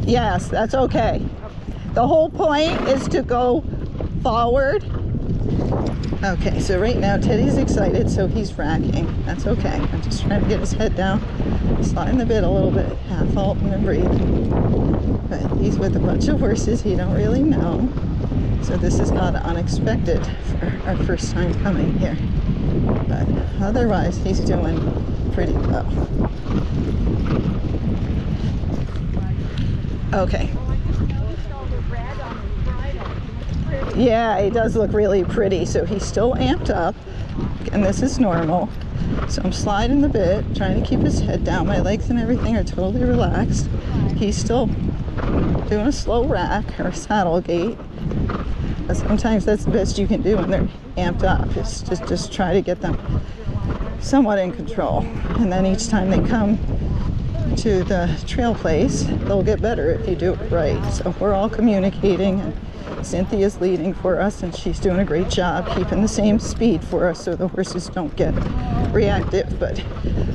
Yes, that's okay. The whole point is to go forward. Okay, so right now Teddy's excited, so he's racking. That's okay. I'm just trying to get his head down, sliding the bit a little bit, half halt and then breathe. But he's with a bunch of horses he don't really know, so this is not unexpected for our first time coming here. But otherwise, he's doing pretty well. Okay. Yeah, he does look really pretty, so he's still amped up, and this is normal. So I'm sliding the bit, trying to keep his head down. My legs and everything are totally relaxed. He's still doing a slow rack or saddle gait. But sometimes that's the best you can do when they're amped up, is just try to get them somewhat in control. And then each time they come to the trail place, they'll get better if you do it right. So we're all communicating, and Cynthia's leading for us, and she's doing a great job keeping the same speed for us so the horses don't get reactive. But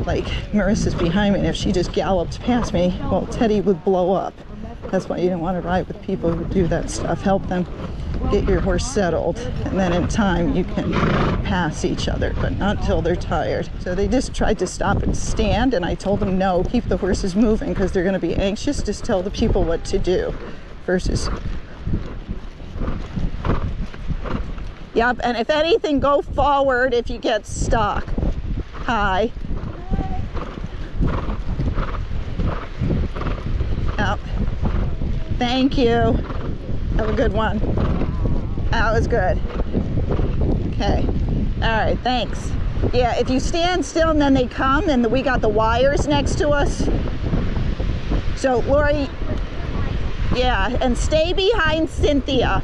like Marissa's behind me, and if she just galloped past me, well, Teddy would blow up. That's why you don't want to ride with people who do that stuff. Help them get your horse settled, and then in time you can pass each other, but not until they're tired. So they just tried to stop and stand, and I told them no, keep the horses moving because they're going to be anxious. Just tell the people what to do versus. Yep, and if anything, go forward if you get stuck. Hi. Yep. Thank you. Have a good one. That was good. Okay. All right, thanks. Yeah, if you stand still and then they come, and we got the wires next to us. So, Lori, yeah, and stay behind Cynthia.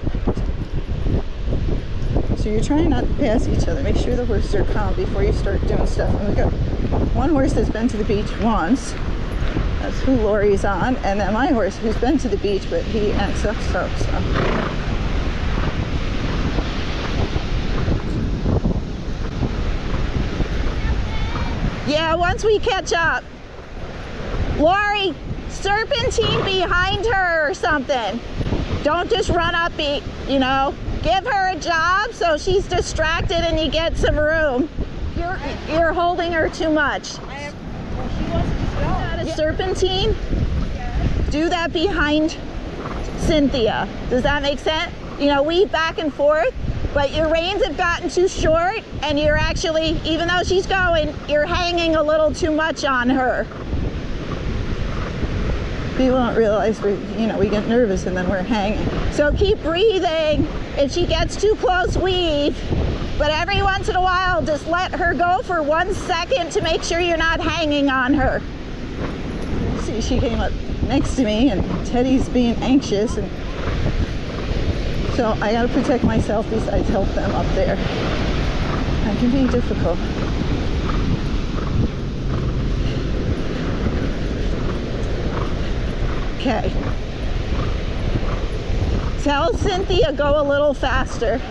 So you're trying not to pass each other. Make sure the horses are calm before you start doing stuff. And we got one horse that's been to the beach once. That's who Lori's on. And then my horse who's been to the beach, but he acts up so. Yeah, once we catch up. Lori, serpentine behind her or something. Don't just run up, you know. Give her a job so she's distracted and you get some room. You're holding her too much. She wants to go. A serpentine? Yes. Do that behind Cynthia. Does that make sense? You know, weave back and forth, but your reins have gotten too short, and you're actually, even though she's going, you're hanging a little too much on her. People don't realize we get nervous and then we're hanging. So keep breathing. If she gets too close, weave. But every once in a while, just let her go for 1 second to make sure you're not hanging on her. See, she came up next to me, and Teddy's being anxious, and so I gotta protect myself besides help them up there. That can be difficult. Okay. Tell Cynthia go a little faster.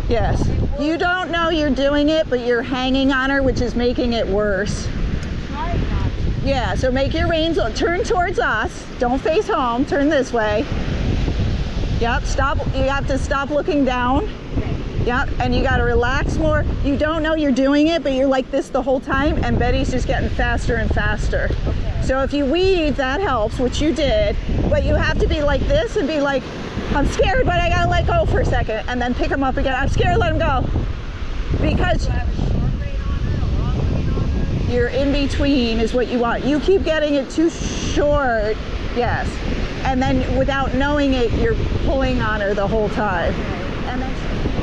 Yes. You don't know you're doing it, but you're hanging on her, which is making it worse. Yeah, so make your reins, turn towards us. Don't face home, turn this way. Yep, stop, you have to stop looking down. Yep, and you gotta relax more. You don't know you're doing it, but you're like this the whole time, and Betty's just getting faster and faster. Okay. So if you weave, that helps, which you did, but you have to be like this and be like, I'm scared, but I gotta let go for a second, and then pick them up again. I'm scared, let them go. Because you're in between is what you want. You keep getting it too short, yes. And then without knowing it, you're pulling on her the whole time. And then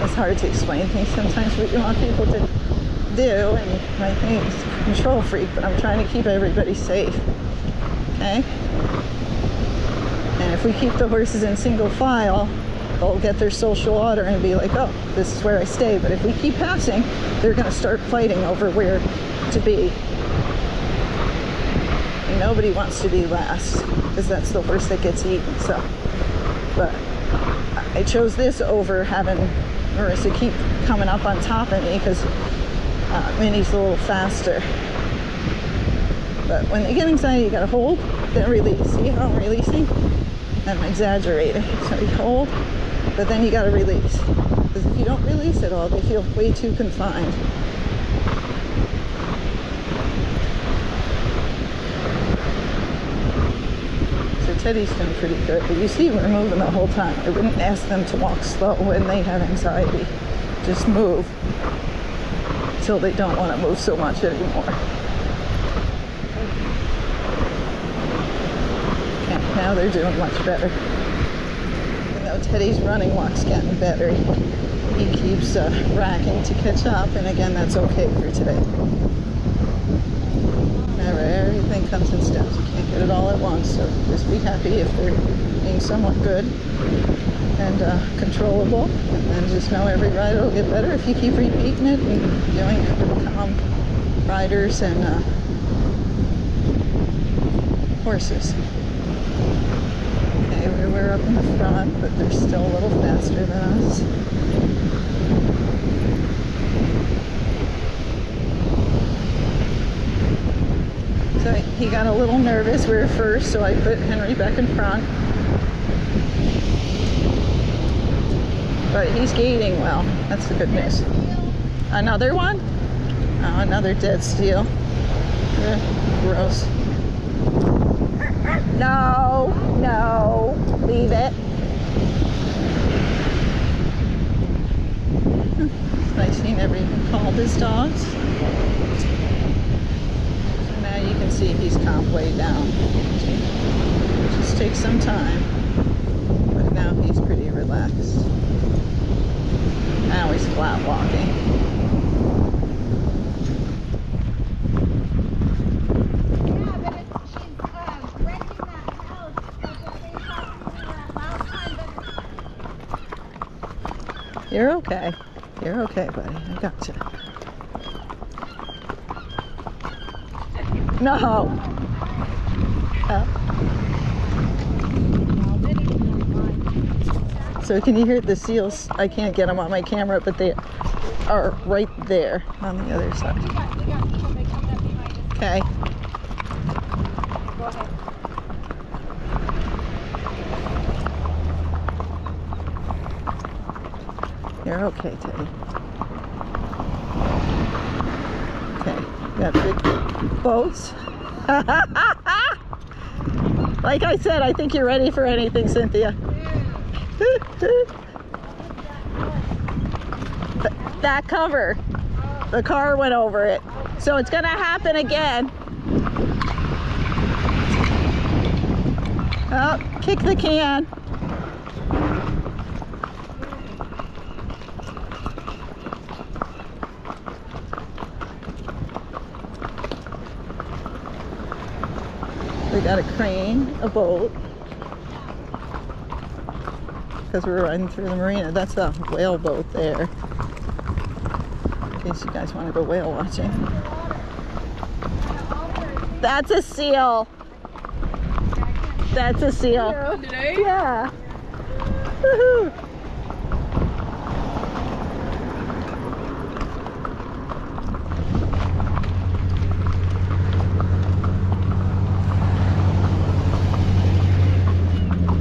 it's hard to explain things sometimes what you want people to do, and my thing is control freak, but I'm trying to keep everybody safe, okay? And if we keep the horses in single file, they'll get their social order and be like, oh, this is where I stay. But if we keep passing, they're gonna start fighting over where to be. And nobody wants to be last. because that's the horse that gets eaten. So, but I chose this over having Marissa keep coming up on top of me because Minnie's a little faster. But when they get anxiety, you gotta hold, then release. See how I'm releasing? I'm exaggerating. So you hold, but then you gotta release. Because if you don't release at all, they feel way too confined. So Teddy's doing pretty good, but you see we're moving the whole time. I wouldn't ask them to walk slow when they have anxiety. Just move until they don't want to move so much anymore. Okay, now they're doing much better. Even though Teddy's running walk's getting better, he keeps racking to catch up, and again, that's okay for today. Remember, everything comes in steps. You can't get it all at once, so just be happy if they're being somewhat good and controllable, and then just know every rider will get better if you keep repeating it and doing it with calm riders and horses. Okay, we're up in the front, but they're still a little faster than us. So he got a little nervous. We were first, so I put Henry back in front. But he's gaiting well. That's the good news. Another one? Oh, another dead steal. Gross. No, no, leave it. It's nice he never even called his dogs. So now you can see he's calmed way down. It just takes some time. But now he's pretty relaxed. Now he's flat walking. You're okay. You're okay, buddy. I got you. No. So can you hear the seals? I can't get them on my camera, but they are right there on the other side. Okay. Go ahead. You're okay, Teddy. Okay, got big boats. Like I said, I think you're ready for anything, Cynthia. That cover, the car went over it. So it's gonna happen again. Oh, kick the can. We got a crane, a boat, because we're riding through the marina. That's a whale boat there, in case you guys want to go whale watching. That's a seal. That's a seal. Yeah. Woohoo.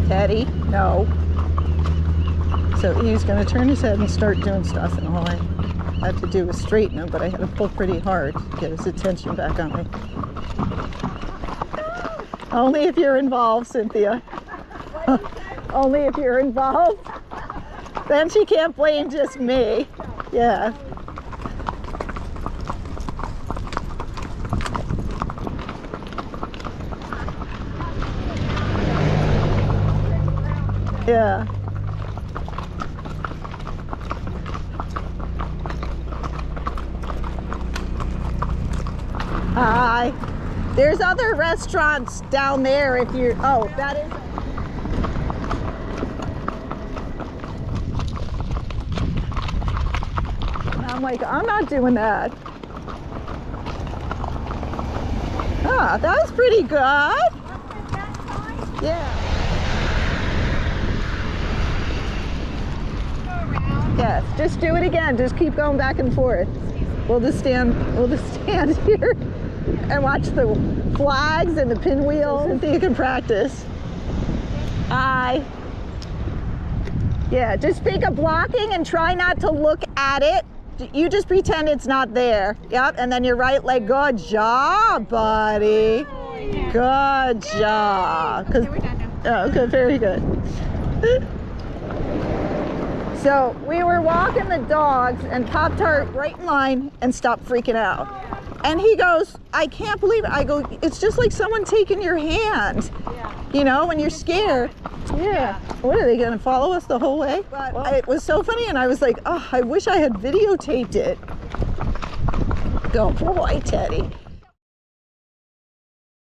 Teddy, no. So he's going to turn his head and start doing stuff, and all I had to do was straighten him, but I had to pull pretty hard to get his attention back on me. Only if you're involved, Cynthia. Only if you're involved. Then she can't blame just me. Yeah. Yeah. Hi. There's other restaurants down there if you're, oh, that is. And I'm like, I'm not doing that. Ah, that was pretty good. Yeah. Go around. Yes. Just do it again. Just keep going back and forth. We'll just stand here and watch the flags and the pinwheels and think you can practice. Aye. Yeah, just think of blocking and try not to look at it. You just pretend it's not there. Yep, and then your right leg. Good job, buddy. Good job. Okay, we're done now. Oh, good, very good. So we were walking the dogs and Pop-Tart right in line and stopped freaking out. And he goes, I can't believe it. I go, it's just like someone taking your hand. Yeah. You know, when you're scared. Yeah. What, are they going to follow us the whole way? But it was so funny, and I was like, oh, I wish I had videotaped it. Go, boy, Teddy.